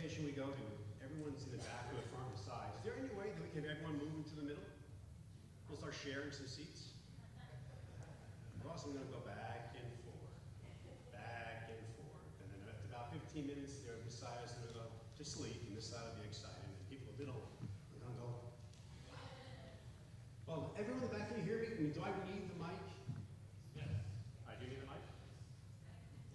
presentation we go to, everyone's in the back or the front or the side. Is there any way that we can have everyone move into the middle? We'll start sharing some seats. We're also going to go back and forth, and then after about 15 minutes, they're beside us and they'll go to sleep, and this side will be excited, and people in the middle are going to go. Well, everyone in the back, can you hear me? Do I need the mic? Yes. I do need the mic?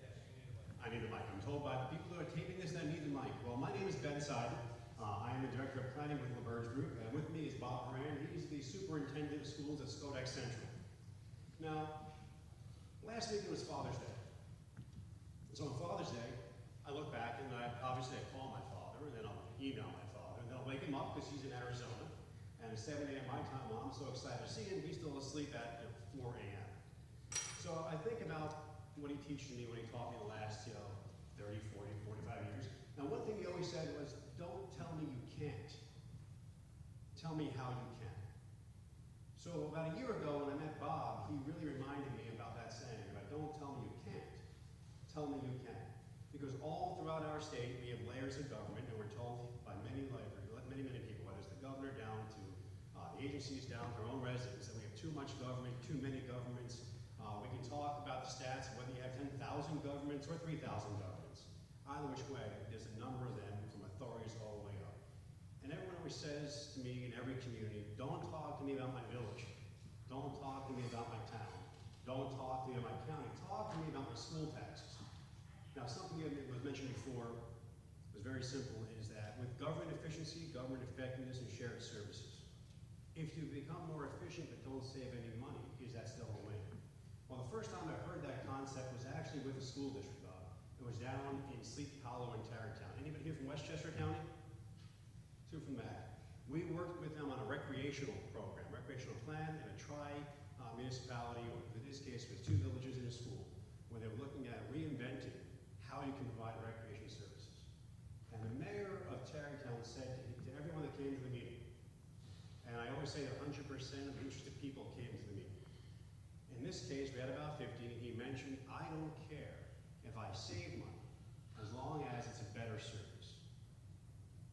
Yes, you need the mic. I need the mic. I'm told by the people who are taping this that I need the mic. Well, my name is Ben SYDEN. I am the Director of Planning with Laberge Group, and with me is Bob HORAN. He's the Superintendent of Schools at Schodack Central. Now, last week it was Father's Day. So on Father's Day, I look back and obviously I call my father, and then I'll email my father, and then I'll wake him up because he's in Arizona. And at 7 a.m. my time, well, I'm so excited to see him, he's still asleep at 4 a.m. So I think about what he teaches me when he taught me the last 30, 40, 45 years. Now, one thing he always said was, don't tell me you can't. Tell me how you can. So about a year ago when I met Bob, he really reminded me about that saying, about don't tell me you can't, tell me you can. Because all throughout our state, we have layers of government, and we're told by many people, whether it's the governor down to the agencies down to our own residents, that we have too much government, too many governments. We can talk about the stats, whether you have 10,000 governments or 3,000 governments. Either which way, there's a number of them from authorities all the way up. And everyone always says to me in every community, don't talk to me about my village. Don't talk to me about my town. Don't talk to me about my county. Talk to me about my school taxes. Now, something that was mentioned before was very simple, is that with government efficiency, government effectiveness, and shared services, if you become more efficient but don't save any money, is that still a win? Well, the first time I heard that concept was actually with the school district, Bob. It was down in Sleepy Hollow in Tarrytown. Anybody here from Westchester County? Two from that. We worked with them on a recreational program, recreational plan, and a municipality, or in this case with 2 villages and a school, where they were looking at reinventing how you can provide recreation services. And the mayor of Tarrytown said to everyone that came to the meeting, and I always say that 100% of the interested people came to the meeting. In this case, we had about 50, and he mentioned, I don't care if I save money, as long as it's a better service.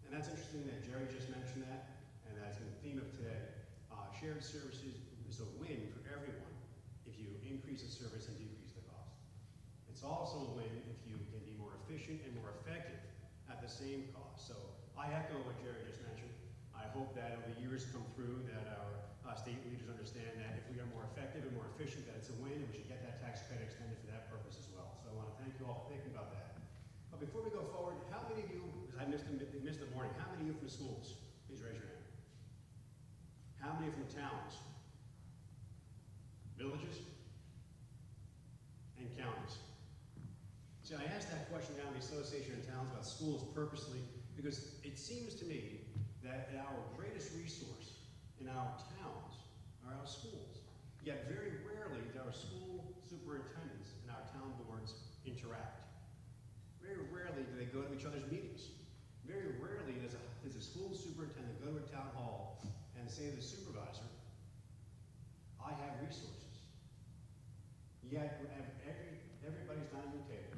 And that's interesting that Jerry just mentioned that, and that's been the theme of today. Shared services is a win for everyone if you increase the service and decrease the cost. It's also a win if you can be more efficient and more effective at the same cost. So I echo what Jerry just mentioned. I hope that over the years come through that our state leaders understand that if we are more effective and more efficient, that it's a win, and we should get that tax credit extended for that purpose as well. So I want to thank you all for thinking about that. But before we go forward, how many of you, because I missed the morning, how many of you from schools? Please raise your hand. How many from towns, villages, and counties? See, I asked that question down in the Association of Towns about schools purposely because it seems to me that our greatest resource in our towns are our schools. Yet very rarely do our school superintendents and our town boards interact. Very rarely do they go to each other's meetings. Very rarely does a school superintendent go to a town hall and say to the supervisor, I have resources. Yet everybody's dining room table,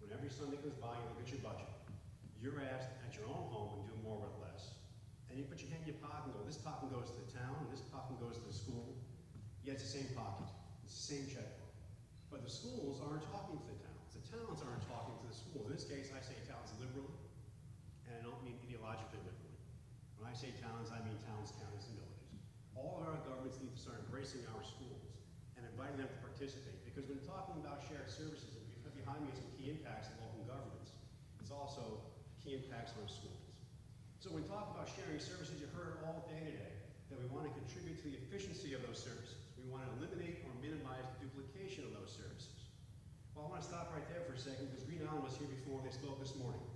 when every Sunday goes by and look at your budget, you're asked at your own home to do more with less. And you put your hand in your pocket and go, this pocket goes to the town, and this pocket goes to the school. Yet it's the same pocket. It's the same checkbook. But the schools aren't talking to the towns. The towns aren't talking to the schools. In this case, I say towns liberally, and I don't mean ideologically liberally. When I say towns, I mean towns, counties, and villages. All of our governments need to start embracing our schools and inviting them to participate. Because when talking about shared services, behind me is some key impacts in local governments. It's also key impacts on schools. So when we talk about sharing services, you heard all day today that we want to contribute to the efficiency of those services. We want to eliminate or minimize the duplication of those services. Well, I want to stop right there for a second because Green Island was here before. They spoke this morning.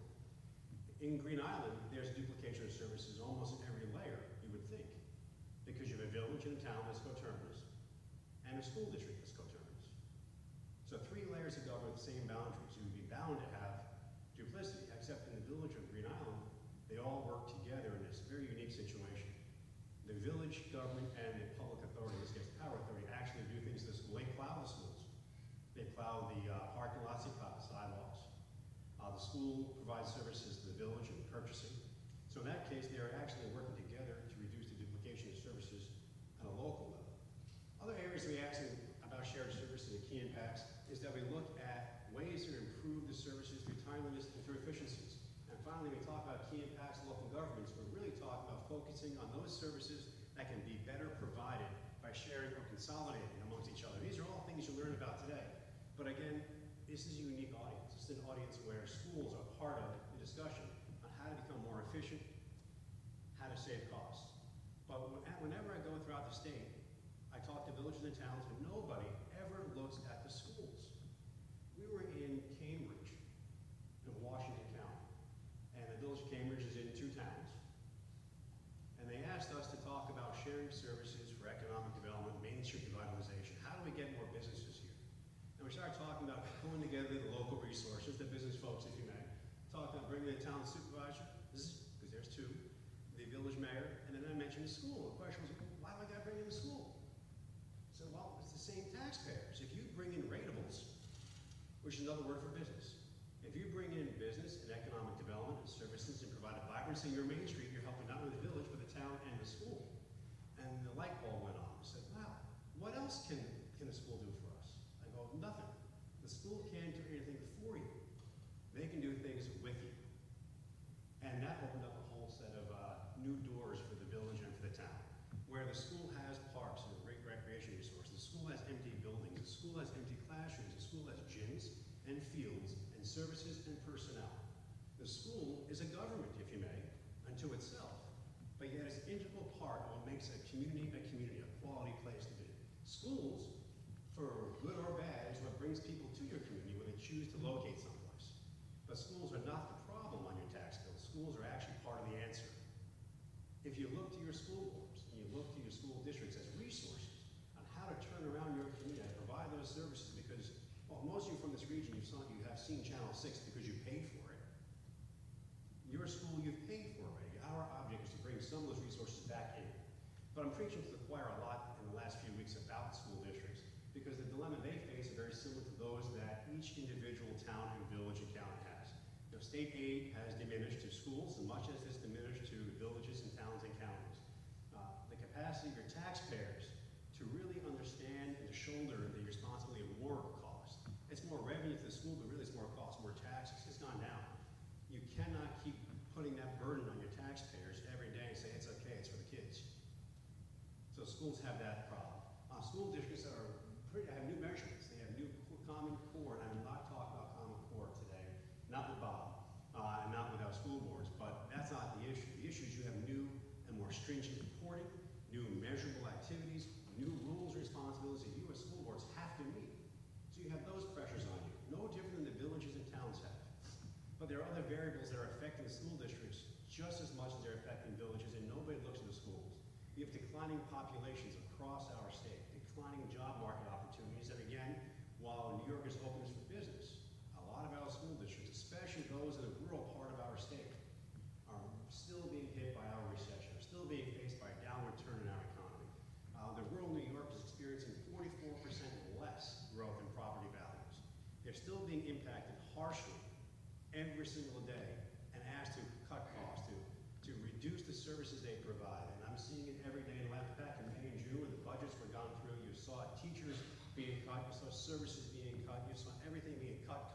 In Green Island, there's duplication of services almost in every layer, you would think, because you have a village and a town that's coterminous and a school district that's coterminous. So 3 layers of government with the same boundaries. You would be bound to have duplicity, except in the village of Green Island, they all work together in this very unique situation. The village government and the public authority, in this case the power authority, actually do things to the school. They plow the schools. They plow the parking lots, they plow the sidewalks. The school provides services to the village and purchasing. So in that case, they are actually working together to reduce the duplication of services on a local level. Other areas we ask about shared services and key impacts is that we look at ways to improve the services through timeliness and through efficiencies. And finally, we talk about key impacts of local governments. We're really talking about focusing on those services that can be better provided by sharing or consolidating amongst each other. These are all things you learn about today. But again, this is a unique audience. It's an audience where schools are part of the discussion on how to become more efficient, how to save costs. But whenever I go throughout the state, I talk to villages and towns, but nobody ever looks at the schools. We were in Cambridge, in Washington County, and the village of Cambridge is in 2 towns. And they asked us to talk about sharing services for economic development, Main Street revitalization. How do we get more businesses here? And we started talking about pulling together the local resources, the business folks, if you may. Talking about bringing the town supervisor, because there's 2, the village mayor, and then I mentioned the school. The question was, why do I got to bring in the school? So, well, it's the same taxpayers. If you bring in rateables, which is another word for business, if you bring in business and economic development and services and provide a vibrancy in your Main Street, you're helping not only the village, but the town and the school. And the light bulb went on. I said, wow, what else can the school do for us? I go, nothing. The school can't do anything for you. They can do things with you. And that opened up a whole set of new doors for the village and for the town, where the school has parks and great recreation resources. The school has empty buildings. The school has empty classrooms. The school has gyms and fields and services and personnel. The school is a government, if you may, unto itself, but yet it's an integral part of what makes a community, a quality place to be. Schools, for good or bad, is what brings people to your community when they choose to locate someplace. But schools are not the problem on your tax bill. Schools are actually part of the answer. If you look to your school boards and you look to your school districts as resources on how to turn around your community and provide those services, because, well, most of you from this region, you have seen Channel 6 because you paid for it. Your school you've paid for already. Our object is to bring some of those resources back in. But I'm preaching to the choir a lot in the last few weeks about school districts because the dilemma they face are very similar to those that each individual town and village and county has. You know, state aid has diminished to schools as much as it's diminished to villages and towns and counties. The capacity of your taxpayers to really understand and to shoulder the responsibility of more cost. It's more revenue to the school, but really it's more cost, more taxes. It's gone down. You cannot keep putting that burden on your taxpayers every day and say it's okay, it's for the kids. So schools have that problem. School districts have new measurements. They have new Common Core, and I'm not talking about Common Core today, not with Bob, and not with our school boards, but that's not the issue. The issue is you have new and more stringent reporting, new measurable activities, new rules and responsibilities that you as school boards have to meet. So you have those pressures on you, no different than the villages and towns have. But there are other variables that are affecting the school districts just as much as they're affecting villages, and nobody looks at the schools. We have declining populations across our state, declining job market opportunities, and again, while New York is open for business, a lot of our school districts, especially those in the rural part of our state, are still being hit by our recession, are still being faced by a downward turn in our economy. The rural New York is experiencing 44% less growth in property values. They're still being impacted harshly every single day and asked to cut costs, to reduce the services they provide. And I'm seeing it every day. Back in May and June, when the budgets were gone through, you saw teachers being cut, you saw services being cut, you saw everything being cut.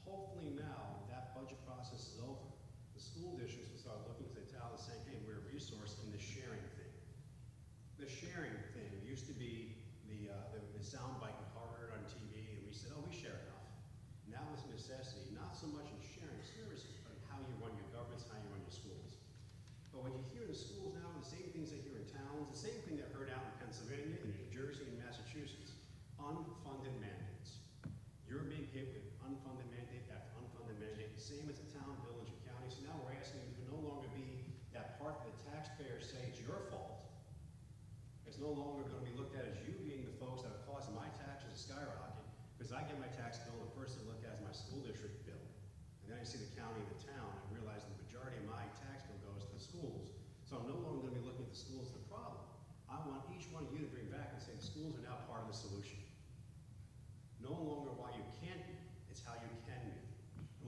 Hopefully now, that budget process is over. The school districts will start looking to the town and saying, hey, we're a resource in the sharing thing. The sharing thing used to be the soundbite you heard on TV, and we said, oh, we share enough. Now it's a necessity, not so much in sharing services, but in how you run your governments, how you run your schools. But what you hear in the schools now, the same things they hear in towns, the same thing that heard out in Pennsylvania, in New Jersey, and Massachusetts, unfunded mandates. You're being hit with unfunded mandate after unfunded mandate, the same as a town, village, and county. So now we're asking you to no longer be that part that the taxpayers say it's your fault. It's no longer going to be looked at as you being the folks that have caused my taxes to skyrocket, because I get my tax bill, and the first thing I look at is my school district bill. And then I see the county and the town, and I realize the majority of my tax bill goes to the schools. So I'm no longer going to be looking at the schools as the problem. I want each one of you to bring back and say the schools are now part of the solution. No longer why you can't be, it's how you can be. And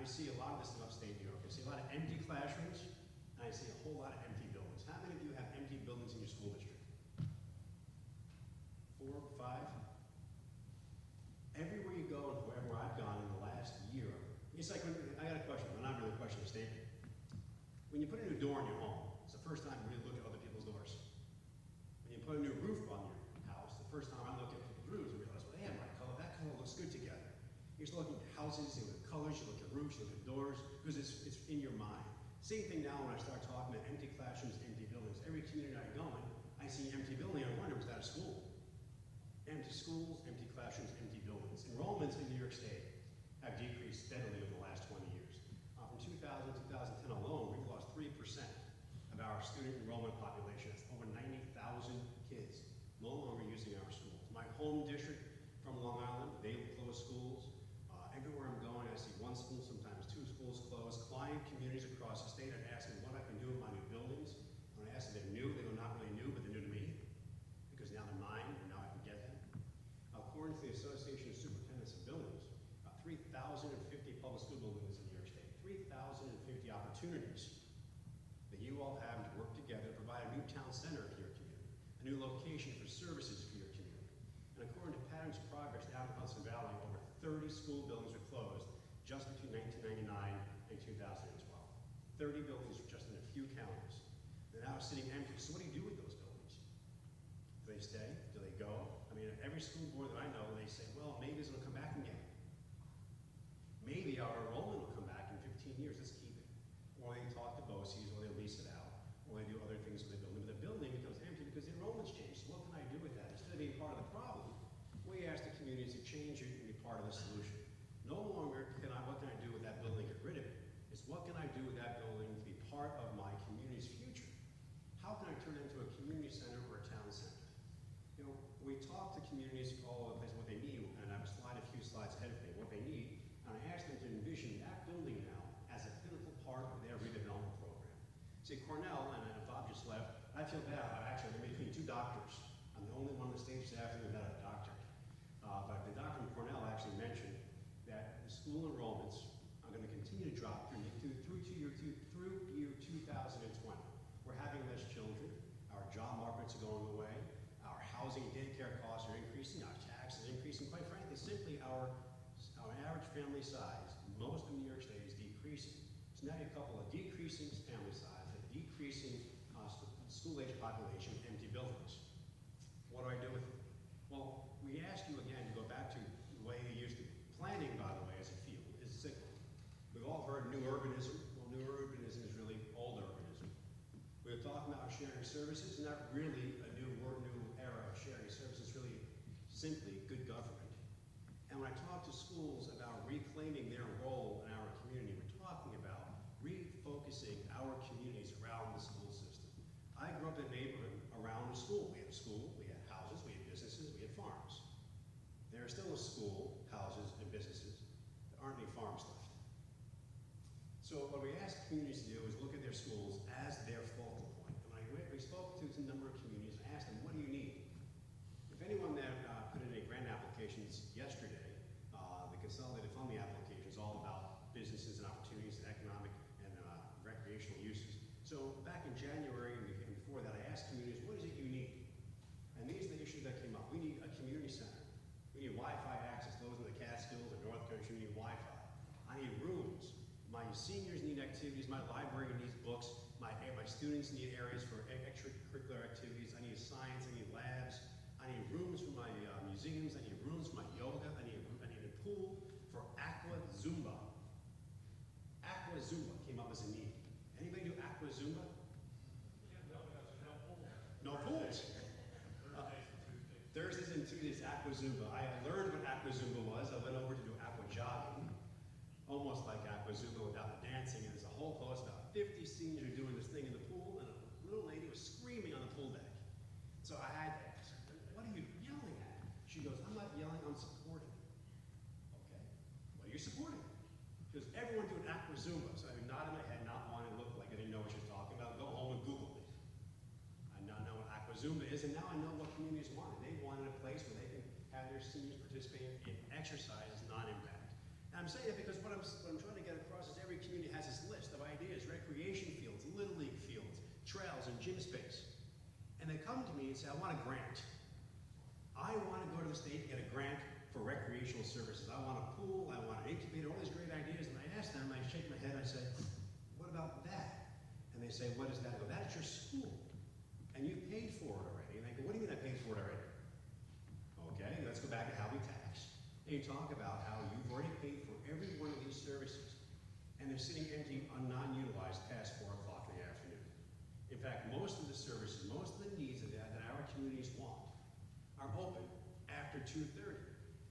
I see a lot of this in upstate New York. I see a lot of empty classrooms, and I see a whole lot of empty buildings. How many of you have empty buildings in your school district? 4, 5? Everywhere you go, and wherever I've gone in the last year, it's like, I got a question, but not really a question, a statement. When you put a new door in your home, it's the first time you really look at other people's doors. When you put a new roof on your house, the first time I look at people's roofs and realize, well, they have my color, that color looks good together. You just look at houses, you look at colors, you look at roofs, you look at doors, because it's in your mind. Same thing now when I start talking about empty classrooms, empty buildings. Every community I go in, I see an empty building, I wonder, was that a school? Empty schools, empty classrooms, empty buildings. Enrollments in New York State have decreased steadily over the last 20 years. From 2000 to 2010 alone, we've lost 3% of our student enrollment population. That's over 90,000 kids no longer using our schools. My home district from Long Island, they close schools. Everywhere I'm going, I see one school, sometimes 2 schools closed. Client communities across the state are asking what I can do in my new buildings. When I ask if they're new, they're not really new, but they're new to me, because now they're mine, and now I can get them. According to the Association of Superintendents of Buildings, 3,050 public school buildings in New York State, 3,050 opportunities that you all have to work together to provide a new town center for your community, a new location for services for your community. And according to Patterns of Progress down in Hudson Valley, over 30 school buildings were closed just between 1999 and 2012. 30 buildings just in a few counties. They're now sitting empty. So what do you do with those buildings? Do they stay? Do they go? I mean, every school board that I know, they say, well, maybe this will come back again. Maybe our enrollment will come back in 15 years, let's keep it. Or they talk to BOCES, or they lease it out, or they do other things with the building. But the building becomes empty because the enrollment's changed. So what can I do with that? Instead of being part of the problem, we ask the communities to change it and be part of the solution. No longer what can I do with that building, get rid of it. It's what can I do with that building to be part of my community's future? How can I turn it into a community center or a town center? You know, we talk to communities all over the place what they need, and I have a few slides ahead of me, what they need, and I ask them to envision that building now as a pivotal part of their redevelopment program. See, Cornell, and Bob just left, I feel bad, actually, they're between 2 doctors. I'm the only one on the stage this afternoon without a doctor. But the doctor from Cornell actually mentioned that the school enrollments are going to continue to drop through year 2020. We're having less children, our job markets are going away, our housing and daycare costs are increasing, our taxes are increasing. Quite frankly, simply our average family size, most of New York State is decreasing. So now you couple a decreasing family size, a decreasing school-age population, empty buildings. What do I do with it? Well, we ask you again to go back to the way you used to. Planning, by the way, as a field, is cyclical. We've all heard new urbanism. Well, new urbanism is really old urbanism. We're talking about sharing services, not really a new era of sharing services, really simply good government. And when I talk to schools about reclaiming their role in our community, we're talking about refocusing our communities around the school system. I grew up in a neighborhood around a school. We had a school, we had houses, we had businesses, we had farms. There are still a school, houses, and businesses. There aren't any farms left. So what we ask communities to do is look at their schools as their focal point. And we spoke to a number of communities and asked them, what do you need? If anyone that put in a grant applications yesterday, the consolidated funding application is all about businesses and opportunities and economic and recreational uses. So back in January and before that, I asked communities, what is it you need? And these are the issues that came up. We need a community center. We need Wi-Fi access. Those in the Catskills and North Country need Wi-Fi. I need rooms. My seniors need activities. My library needs books. My students need areas for extracurricular activities. I need science. I need labs. I need rooms for my museums. I need rooms for my yoga. I need a pool for aqua Zumba. Aqua Zumba came up as a need. Anybody do aqua Zumba? No pools. Thursdays and Tuesdays, aqua Zumba. I learned what aqua Zumba was. I went over to do aqua jogging, almost like aqua Zumba without the dancing. And there's a whole host, about 50 seniors are doing this thing in the pool, and a little lady was screaming on the pool deck. So I had to ask, what are you yelling at? She goes, I'm not yelling, I'm supporting. Okay, what are you supporting? She goes, everyone doing aqua Zumba. So I nodded my head, not wanting to look like I didn't know what she was talking about. Go home and Google it. I now know what aqua Zumba is, and now I know what communities wanted. They wanted a place where they can have their seniors participate in exercise, non-impact. And I'm saying it because what I'm trying to get across is every community has this list of ideas, recreation fields, little league fields, trails, and gym space. And they come to me and say, I want a grant. I want to go to the state and get a grant for recreational services. I want a pool, I want an incubator, all these great ideas. And I ask them, I shake my head, I say, what about that? And they say, what is that? I go, that's your school. And you paid for it already. And they go, what do you mean I paid for it already? Okay, let's go back to how we tax. And you talk about how you've already paid for every one of these services, and they're sitting empty, non-utilized past 4 o'clock in the afternoon. In fact, most of the services, most of the needs that our communities want are open after 2:30.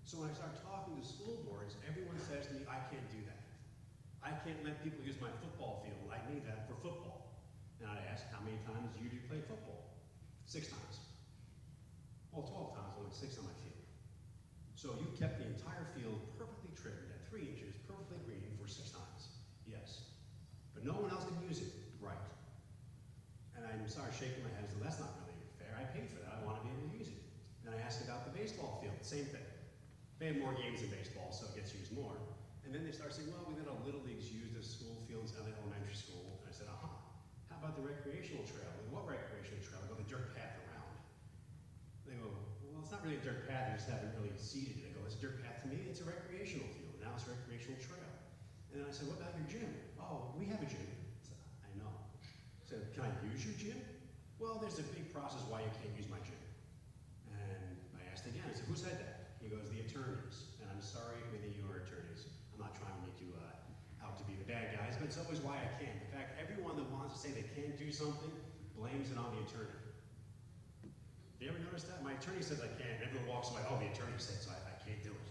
So when I start talking to school boards, everyone says to me, I can't do that. I can't let people use my football field. I need that for football. And I ask, how many times do you play football? 6 times. Well, 12 times, only 6 on my field. So you kept the entire field perfectly trimmed at 3 inches, perfectly green for 6 times. Yes. But no one else can use it. Right. And I'm sorry, shaking my head, so that's not really fair. I paid for that. I want to be able to use it. And I asked about the baseball field, same thing. They have more games in baseball, so it gets used more. And then they start saying, well, we let our little leagues use the school fields at the elementary school. And I said, how about the recreational trail? And what recreational trail? I go, the dirt path around. They go, well, it's not really a dirt path, I just haven't really seeded it. I go, it's a dirt path to me, it's a recreational field. Now it's a recreational trail. And then I said, what about your gym? Oh, we have a gym. I said, I know. I said, can I use your gym? Well, there's a big process why you can't use my gym. And I asked again, I said, who said that? He goes, the attorneys. And I'm sorry, many of you are attorneys. I'm not trying to make you out to be the bad guys, but it's always why I can't. In fact, everyone that wants to say they can't do something blames it on the attorney. You ever notice that? My attorney says I can't, and everyone walks away, oh, the attorney said so, I can't do it.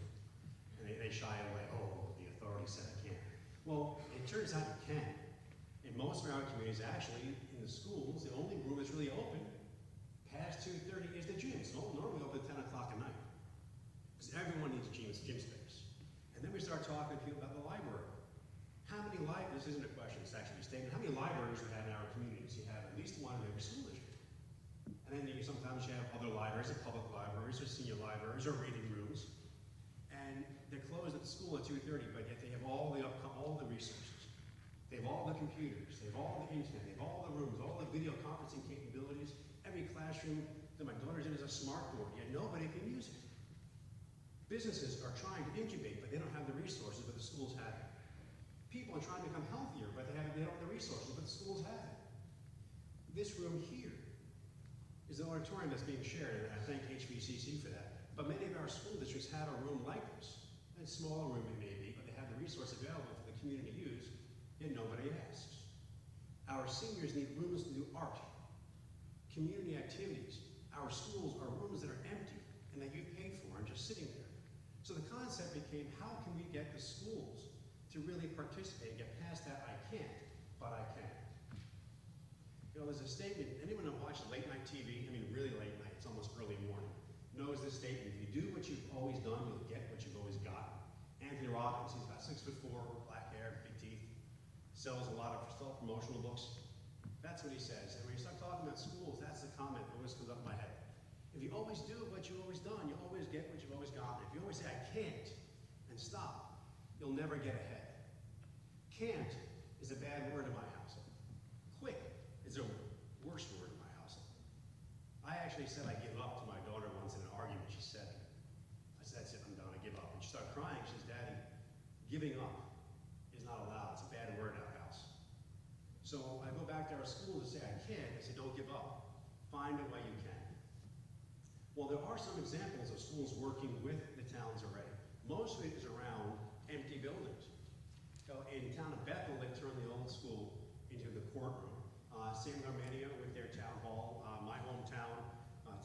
And they shy away, oh, the authority said I can't. Well, it turns out you can. In most of our communities, actually, in the schools, the only room that's really open past 2:30 is the gym. It's normally open at 10 o'clock at night. Because everyone needs gym space. And then we start talking to people about the library. How many libraries, this isn't a question, it's actually a statement, how many libraries we have in our communities? You have at least one in every school district. And then sometimes you have other libraries, or public libraries, or senior libraries, or reading rooms. And they're closed at the school at 2:30, but yet they have all the resources. They have all the computers, they have all the internet, they have all the rooms, all the video conferencing capabilities. Every classroom that my daughter's in is a smart board, yet nobody can use it. Businesses are trying to incubate, but they don't have the resources, but the schools have it. People are trying to become healthier, but they don't have the resources, but the schools have it. This room here is the auditorium that's being shared, and I thank HVCC for that. But many of our school districts have a room like this. A smaller room it may be, but they have the resource available for the community to use, yet nobody asks. Our seniors need rooms to do art, community activities. Our schools are rooms that are empty and that you've paid for and just sitting there. So the concept became, how can we get the schools to really participate and get past that I can't, but I can. You know, there's a statement, anyone who watches late night TV, I mean really late night, it's almost early morning, knows this statement, if you do what you've always done, you'll get what you've always gotten. Anthony Robbins, he's about 6'4", black hair, big teeth, sells a lot of self-promotional books. That's what he says. And when you start talking about schools, that's the comment that always comes up in my head. If you always do what you've always done, you always get what you've always gotten. If you always say, I can't, and stop, you'll never get ahead. Can't is a bad word in my household. Quit is a worse word in my household. I actually said I give up to my daughter once in an argument. She said, I said, that's it, I'm done, I give up. And she started crying. She says, Daddy, giving up is not allowed. It's a bad word in our house. So I go back to our schools and say, I can't. I say, don't give up. Find a way you can. Well, there are some examples of schools working with the towns already. Most of it is around empty buildings. So in the town of Bethel, they turned the old school into the courtroom. San Armenia with their town hall, my hometown,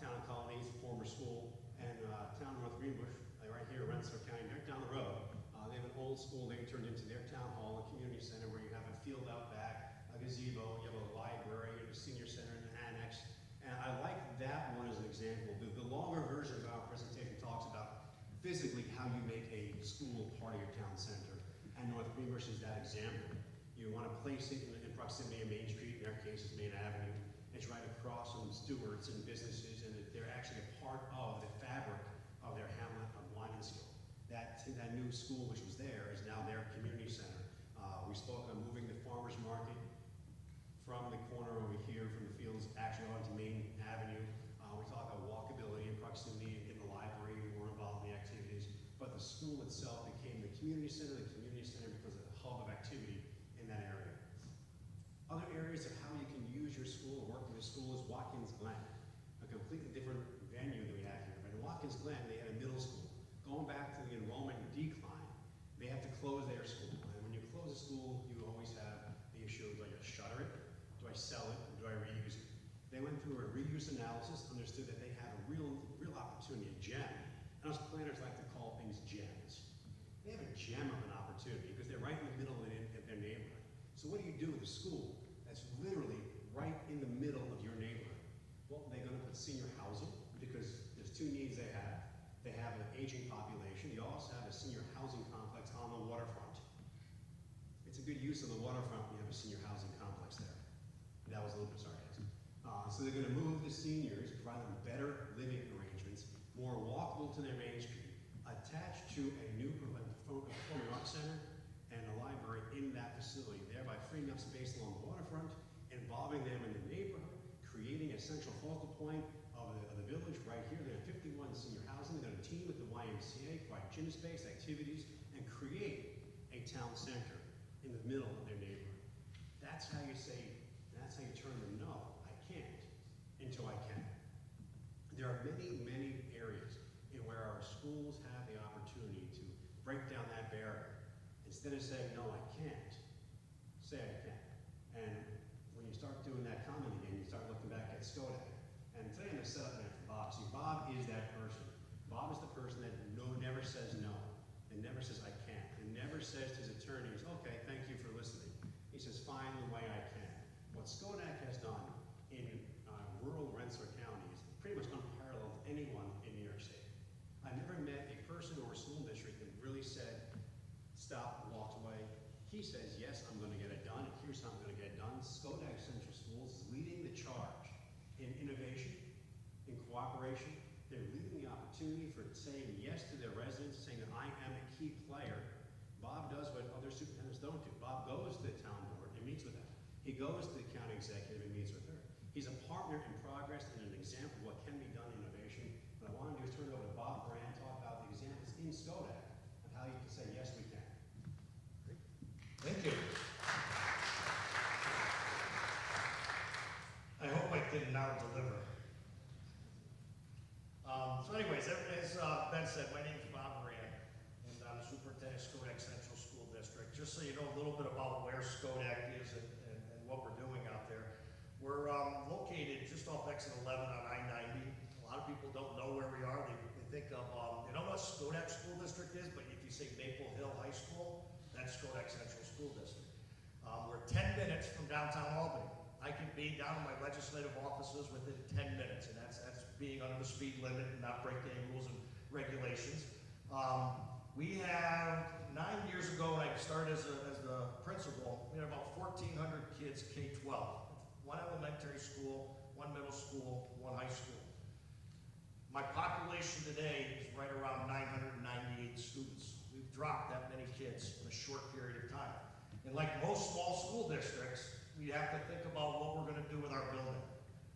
town of Colonies, former school, and town of North Greenbush, right here in Rensselaer County, right down the road. They have an old school they turned into their town hall, a community center where you have a field out back, a gazebo, you have a library, a senior center, and an annex. And I like that one as an example. The longer version of our presentation talks about physically how you make a school part of your town center. And North Greenbush is that example. You want to place it in proximity of Main Street, in our case it's Main Avenue. It's right across from stewards and businesses, and they're actually a part of the fabric of their hamlet of Watkins Glen. That that new school which was there is now their community center. We spoke on moving the farmer's market from the corner over here from the fields actually onto Main Avenue. We talked about walkability and proximity in the library. We were involved in the activities, but the school itself became the community center because of the hub of activity in that area. Other areas of how you can use your school or work with your school is Watkins Glen, a completely different venue that we have here. But in Watkins Glen, they had a middle school. Going back to the enrollment decline, they have to close their school. And when you close a school, you always have the issue of, do I just shutter it? Do I sell it? Or do I reuse it? They went through a reuse analysis, understood that they had a real opportunity, a gem. And us planners like to call things gems. They have a gem of an opportunity because they're right in the middle of their neighborhood. So what do you do with a school that's literally right in the middle of your neighborhood? Well, they're going to put senior housing because there's two needs they have. They have an aging population. You also have a senior housing complex on the waterfront. It's a good use of the waterfront when you have a senior housing complex there. That was a little bit sarcasm. So they're going to move the seniors, provide them better living arrangements, more walkable to their main street, attached to a new performing arts center and a library in that facility, thereby freeing up space along the waterfront, involving them in the neighborhood, creating a central focal point of the village right here. They have 51 senior housing. They're going to team with the YMCA, provide gym space, activities, and create a town center in the middle of their neighborhood. That's how you say, that's how you turn the no, I can't, into I can. There are many, many areas in where our schools have the opportunity to break down that barrier. Instead of saying, no, I can't, say I can. And when you start doing that comment again, you start looking back at Schodack. And today I'm going to set up there for Bob. See, Bob is that person. Bob is the person that never says no, and never says I can't, and never says to his attorneys, okay, thank you for listening. He says, find the way I can. What Schodack has done in rural Rensselaer County is pretty much unparalleled to anyone in New York State. I've never met a person or a school district that really said, stop, walked away. He says, yes, I'm going to get it done, and here's how I'm going to get it done. Schodack Central Schools is leading the charge in innovation, in cooperation. They're leading the opportunity for saying yes to their residents, saying that I am a key player. Bob does what other superintendents don't do. Bob goes to the town board and meets with them. He goes to the county executive and meets with her. He's a partner in progress and an example of what can be done in innovation. What I want to do is turn it over to Bob Brand, talk about the examples in Schodack of how you can say, yes, we can. Thank you. I hope I did now deliver. So anyways, as Ben said, my name is Bob Moran, and I'm the Superintendent of Schodack Central School District. Just so you know a little bit about where Schodack is and what we're doing out there. We're located just off exit 11 on I-90. A lot of people don't know where we are. They think of, they don't know what Schodack School District is, but if you say Maple Hill High School, that's Schodack Central School District. We're 10 minutes from downtown Albany. I can be down in my legislative offices within 10 minutes, and that's being under the speed limit and not breaking any rules and regulations. We have, 9 years ago when I started as the principal, we had about 1,400 kids K-12. One elementary school, one middle school, one high school. My population today is right around 998 students. We've dropped that many kids in a short period of time. And like most small school districts, we have to think about what we're going to do with our building.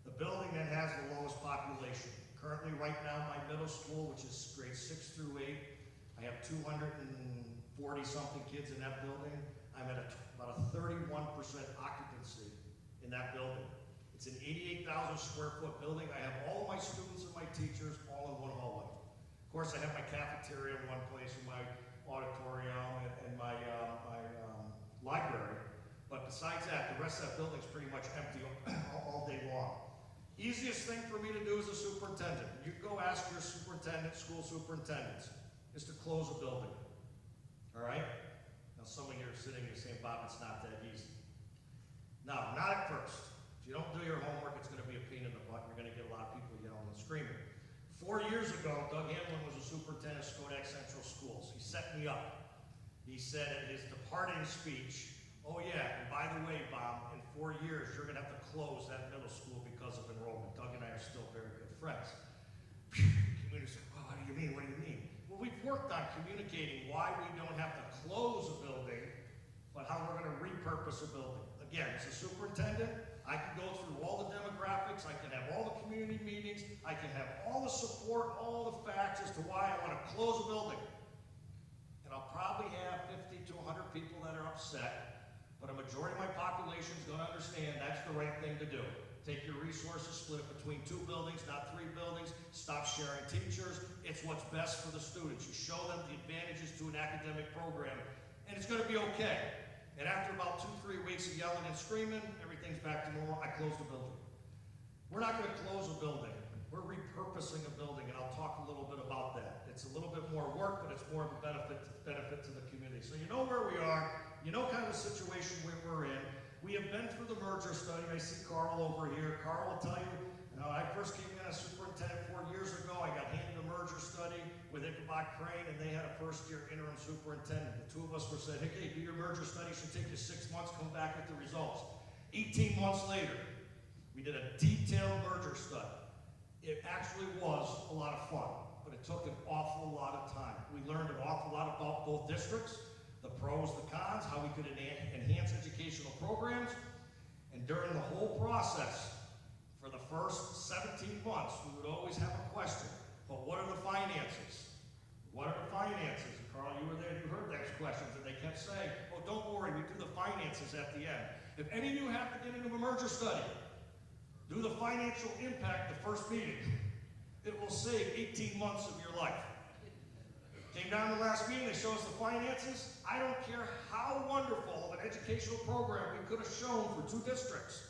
The building that has the lowest population. Currently, right now, my middle school, which is grades 6 through 8, I have 240-something kids in that building. I'm at about a 31% occupancy in that building. It's an 88,000 square foot building. I have all of my students and my teachers all in one hallway. Of course, I have my cafeteria in one place, and my auditorium, and my library. But besides that, the rest of that building is pretty much empty all day long. Easiest thing for me to do as a superintendent, you go ask your superintendent, school superintendents, is to close a building. All right? Now some of you are sitting here saying, Bob, it's not that easy. No, not at first. If you don't do your homework, it's going to be a pain in the butt. You're going to get a lot of people yelling and screaming. 4 years ago, Doug Hamlin was a superintendent of Schodack Central Schools. He set me up. He said at his departing speech, oh yeah, and by the way, Bob, in 4 years, you're going to have to close that middle school because of enrollment. Doug and I are still very good friends. The community said, well, what do you mean? What do you mean? Well, we've worked on communicating why we don't have to close a building, but how we're gonna repurpose a building. Again, as a superintendent, I can go through all the demographics, I can have all the community meetings, I can have all the support, all the facts as to why I wanna close a building. And I'll probably have 50 to 100 people that are upset, but a majority of my population is gonna understand that's the right thing to do. Take your resources, split it between 2 buildings, not 3 buildings, stop sharing teachers. It's what's best for the students. You show them the advantages to an academic program, and it's gonna be okay. And after about 2-3 weeks of yelling and screaming, everything's back to normal. I closed the building. We're not gonna close a building. We're repurposing a building, and I'll talk a little bit about that. It's a little bit more work, but it's more of a benefit to the community. So you know where we are, you know kind of the situation where we're in. We have been through the merger study. I see Carl over here. Carl will tell you, I first came in as superintendent 4 years ago. I got handed a merger study with Ichabod Crane, and they had a first-year interim superintendent. The 2 of us were said, hey, do your merger study. It should take you 6 months. Come back with the results. 18 months later, we did a detailed merger study. It actually was a lot of fun, but it took an awful lot of time. We learned an awful lot about both districts, the pros, the cons, how we could enhance educational programs. And during the whole process, for the first 17 months, we would always have a question, but what are the finances? What are the finances? And Carl, you were there, you heard those questions, and they kept saying, oh, don't worry, we do the finances at the end. If any of you have to get into a merger study, do the financial impact the first meeting. It will save 18 months of your life. Came down to the last meeting, they show us the finances. I don't care how wonderful of an educational program we could have shown for 2 districts.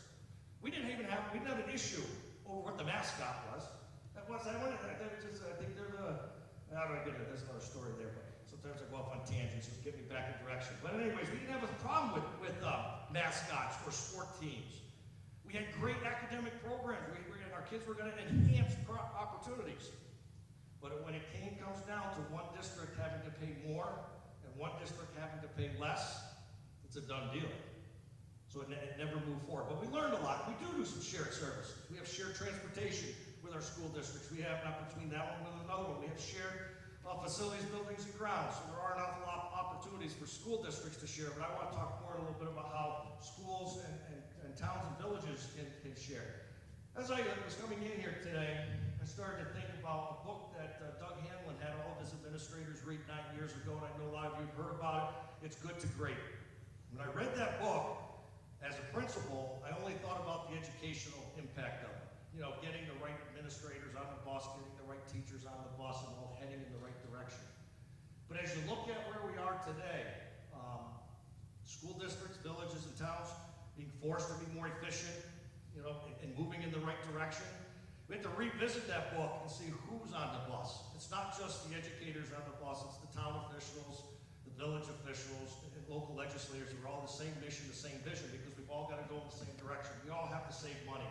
We didn't have an issue over what the mascot was. I think they're there's another story there, but sometimes I go off on tangents, so get me back in direction. But anyways, we didn't have a problem with mascots or sport teams. We had great academic programs. Our kids were gonna enhance opportunities. But when it comes down to one district having to pay more and one district having to pay less, it's a done deal. So it never moved forward. But we learned a lot. We do some shared services. We have shared transportation with our school districts. We have, not between that one and another one, we have shared facilities, buildings, and grounds. So there are an awful lot of opportunities for school districts to share. But I want to talk more a little bit about how schools and towns and villages can share. As I was coming in here today, I started to think about a book that Doug Hanlon had all of his administrators read 9 years ago, and I know a lot of you have heard about it. It's Good to Great. When I read that book, as a principal, I only thought about the educational impact of it. You know, getting the right administrators on the bus, getting the right teachers on the bus, and all heading in the right direction. But as you look at where we are today, school districts, villages, and towns being forced to be more efficient, and moving in the right direction, we have to revisit that book and see who's on the bus. It's not just the educators on the bus, it's the town officials, the village officials, and local legislators who are all the same mission, the same vision, because we've all got to go in the same direction. We all have to save money,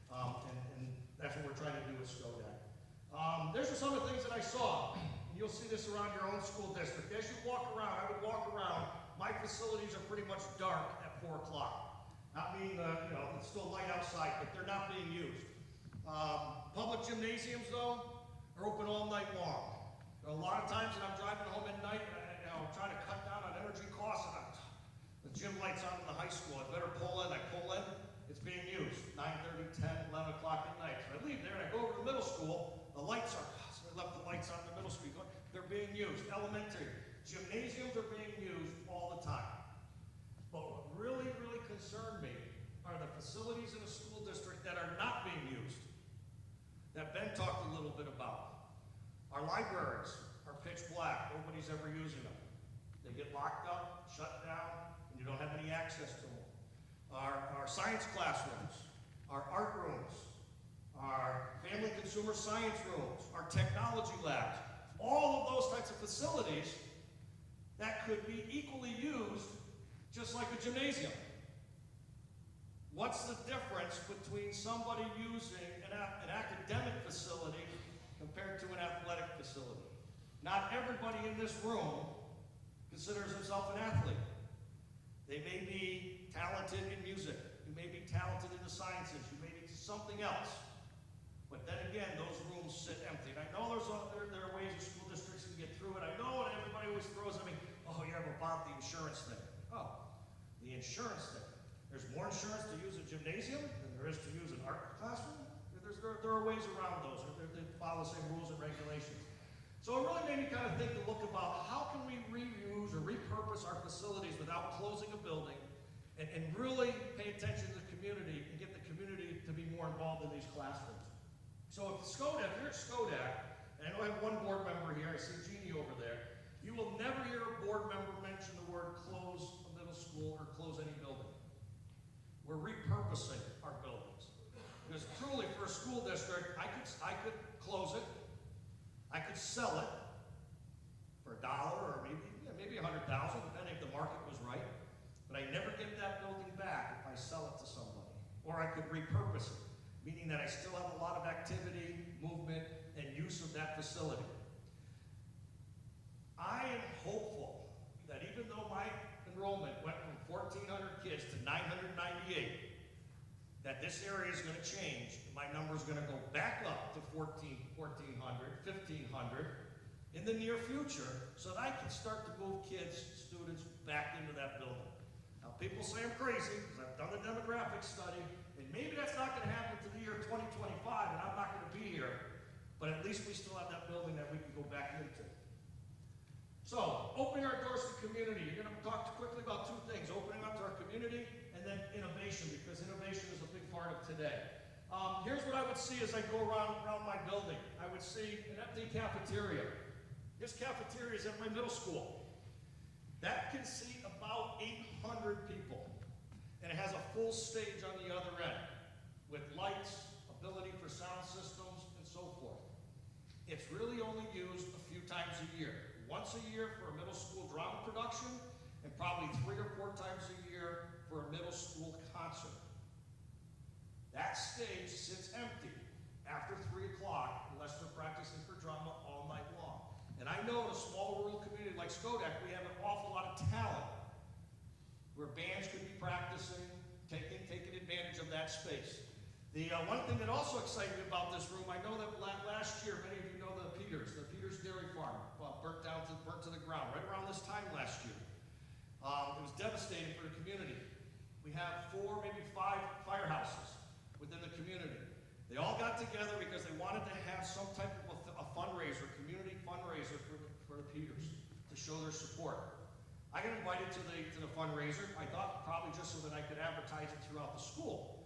and that's what we're trying to do with Schodack. There's some of the things that I saw. You'll see this around your own school district. As you walk around, I would walk around, my facilities are pretty much dark at 4 o'clock. Not meaning, it's still light outside, but they're not being used. Public gymnasiums, though, are open all night long. A lot of times when I'm driving home at night, I'm trying to cut down on energy costs, and the gym lights on in the high school. I better pull in. I pull in, it's being used. 9:30, 10, 11 o'clock at night. So I leave there and I go over to the middle school. The lights are, so I left the lights on in the middle school. They're being used. Elementary gymnasiums are being used all the time. But what really, really concerned me are the facilities in a school district that are not being used, that Ben talked a little bit about. Our libraries are pitch black. Nobody's ever using them. They get locked up, shut down, and you don't have any access to them. Our science classrooms, our art rooms, our family consumer science rooms, our technology labs, all of those types of facilities that could be equally used just like a gymnasium. What's the difference between somebody using an academic facility compared to an athletic facility? Not everybody in this room considers himself an athlete. They may be talented in music. You may be talented in the sciences. You may be something else. But then again, those rooms sit empty. And I know there are ways that school districts can get through through it. I know, and everybody always throws at me, oh, yeah, about the insurance thing. Oh, the insurance thing. There's more insurance to use a gymnasium than there is to use an art classroom. There are ways around those. They follow the same rules and regulations. So it really made me kind of think to look about how can we reuse or repurpose our facilities without closing a building and really pay attention to the community and get the community to be more involved in these classrooms. So if Schodack, if you're at Schodack, and I know I have one board member here, I see Jeannie over there, you will never hear a board member mention the word close a middle school or close any building. We're repurposing our buildings. Because truly, for a school district, I could close it, I could sell it for $1 or maybe $100,000, depending if the market was right. But I never get that building back if I sell it to somebody. Or I could repurpose it, meaning that I still have a lot of activity, movement, and use of that facility. I am hopeful that even though my enrollment went from 1,400 kids to 998, that this area is going to change. My number is going to go back up to 1,400, 1,500 in the near future so that I can start to move kids, students back into that building. Now, people say I'm crazy because I've done the demographic study, and maybe that's not going to happen to the year 2025, and I'm not going to be here, but at least we still have that building that we can go back into. So, opening our doors to the community. You're going to talk quickly about two things, opening up to our community and then innovation, because innovation is a big part of today. Here's what I would see as I go around my building. I would see an empty cafeteria. This cafeteria is at my middle school. That can seat about 800 people. And it has a full stage on the other end with lights, ability for sound systems, and so forth. It's really only used a few times a year. Once a year for a middle school drama production, and probably 3 or 4 times a year for a middle school concert. That stage sits empty after 3 o'clock unless they're practicing for drama all night long. And I know in a small rural community like Schodack, we have an awful lot of talent where bands could be practicing, taking advantage of that space. The one thing that also excited me about this room, I know that last year, many of you know the Peters Dairy Farm burnt to the ground right around this time last year. It was devastating for the community. We have 4, maybe 5 firehouses within the community. They all got together because they wanted to have some type of a fundraiser, community fundraiser for the Peters to show their support. I got invited to the fundraiser. I thought probably just so that I could advertise it throughout the school.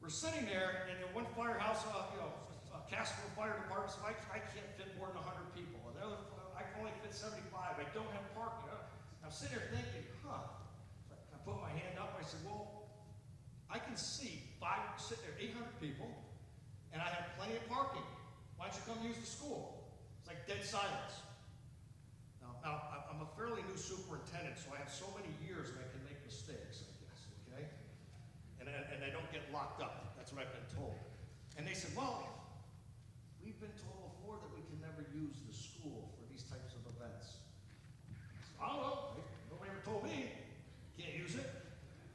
We're sitting there, and in one firehouse, a Castleton Fire Department, so I can't fit more than 100 people. And the other, I can only fit 75. I don't have parking. I'm sitting there thinking, I put my hand up. I said, well, I can see 800 people, and I have plenty of parking. Why don't you come use the school? It's like dead silence. Now I'm a fairly new superintendent, so I have so many years that I can make mistakes, I guess, okay? And I don't get locked up. That's what I've been told. And they said, well, we've been told before that we can never use the school for these types of events. I don't know. Nobody ever told me. Can't use it.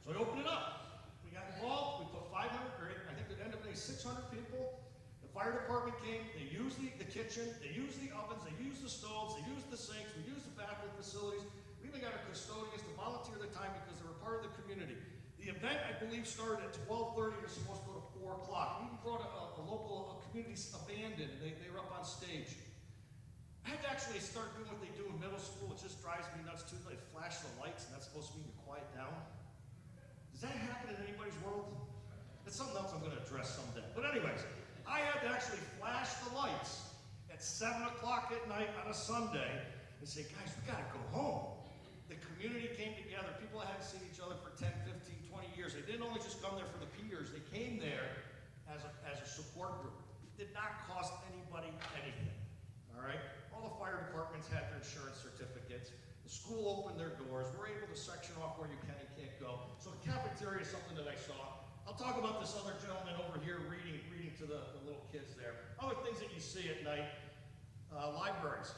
So I opened it up. We got involved. We put 500, or I think at the end of the day, 600 people. The fire department came. They used the kitchen. They used the ovens. They used the stoves. They used the sinks. We used the bathroom facilities. We even got our custodians to volunteer their time because they were part of the community. The event, I believe, started at 12:30. You're supposed to go to 4 o'clock. We even brought a local community band in. They were up on stage. I had to actually start doing what they do in middle school. It just drives me nuts too. They flash the lights, and that's supposed to mean you quiet down. Does that happen in anybody's world? That's something else I'm going to address someday. But anyways, I had to actually flash the lights at 7 o'clock at night on a Sunday and say, guys, we got to go home. The community came together. People hadn't seen each other for 10, 15, 20 years. They didn't only just come there for the Peters. They came there as a support group. It did not cost anybody anything. All right? All the fire departments had their insurance certificates. The school opened their doors. We're able to section off where you can and can't go. So the cafeteria is something that I saw. I'll talk about this other gentleman over here reading to the little kids there. Other things that you see at night, libraries.